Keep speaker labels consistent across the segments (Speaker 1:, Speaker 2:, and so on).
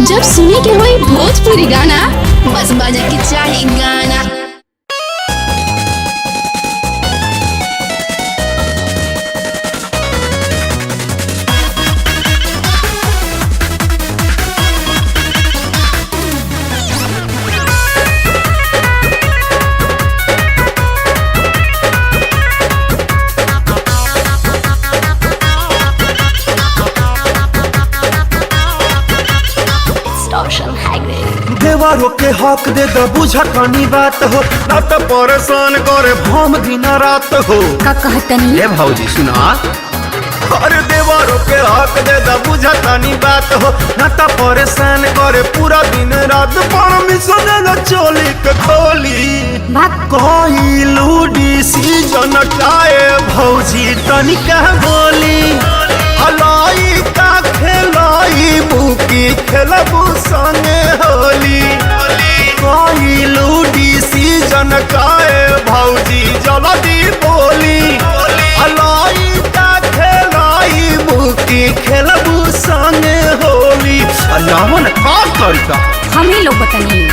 Speaker 1: जब सुने के होई भोजपुरी गाना बस बजे के चाही गाना।
Speaker 2: देवरों के हक दे द बुझा कनी बात हो न तो परेशान करे भम दिन रात हो।
Speaker 3: का कहतनी
Speaker 2: ये भौजी सुना, अरे देवरों के हक दे द बुझा कनी बात हो न तो परेशान करे पूरा दिन रात। परमिशन न चोली के खोली कोई लूडी सीजन काए भौजी तनिका बोली हलाई का खेलाई बुकी खेलबू संगे होली। कोई लूडी सीजन काए भौजी जल्दी बोली हलाई का खेलाई बुकी खेलबू संगे होली। नामन का तरीका
Speaker 3: हम ही लोग बतानी।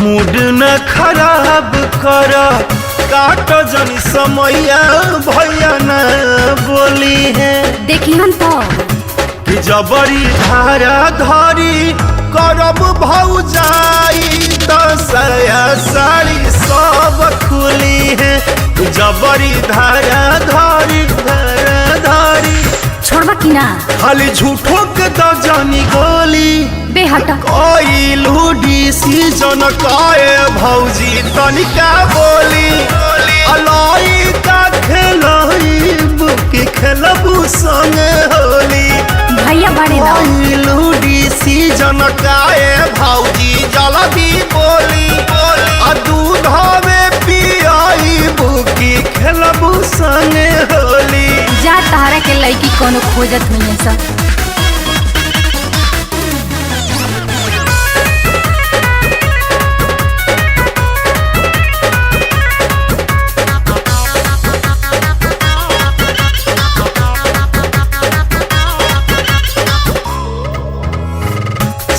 Speaker 2: मूड न खराब कर काट जनी समैया भैया न बोली है।
Speaker 3: देखी हम तो
Speaker 2: कि जबरी धारा धारी करब भौजाई दसया साड़ी सब खुली है। जबरी धारा धारी
Speaker 3: छोड़बा की ना
Speaker 2: खाली झूठो के दर्जनी गोली
Speaker 3: बेहटा।
Speaker 2: कोई लूडी सीजन काए भौजी तनिका बोली अलाई का खेलाई बुकी खेलबू संगे होली।
Speaker 3: भैया बड़े दा
Speaker 2: कोई लूडी सीजन काए भौजी जल्दी बोली आ दूध में पियाई बुकी खेलबू संगे होली।
Speaker 3: जा तहरा के लड़की कोनो खोजत नहीं है सब।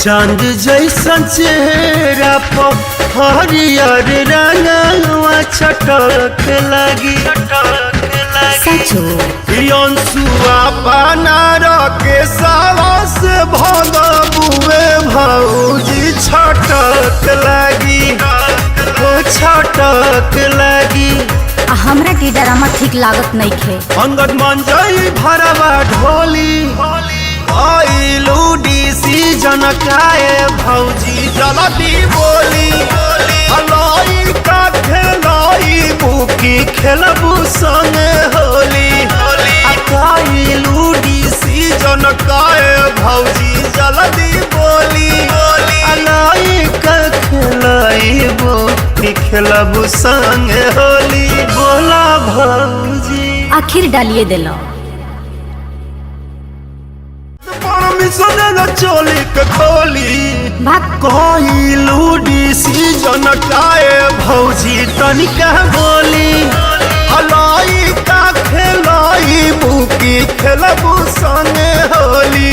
Speaker 2: चांद जैसन चेहरा पर हरियर रंगवा छटक लगी।
Speaker 3: सचो
Speaker 2: अंसुआ बना के सावस भगबुए भौजी छटक लगी ओ छटक लगी।
Speaker 3: हमरा के डरामा ठीक लागत नहीं खे।
Speaker 2: अंगद मन जाई भरवा ढोली आई लूडी सीजन काए भौजी जल्दी बोली हलाई का खेलाई बुकी खेलबू संगे होली। आई लूडी सीजन काए भौजी जल्दी बोली हलाई का खेलाई बुकी खेलबू संगे होली। बोला भौजी
Speaker 3: आखिर डालिए दिलो
Speaker 2: परमिशन न चोली के खोली कोई लूडी सीजन काए भौजी तनिका बोली हलाई का खेलाई बुकी खेलबू संगे होली।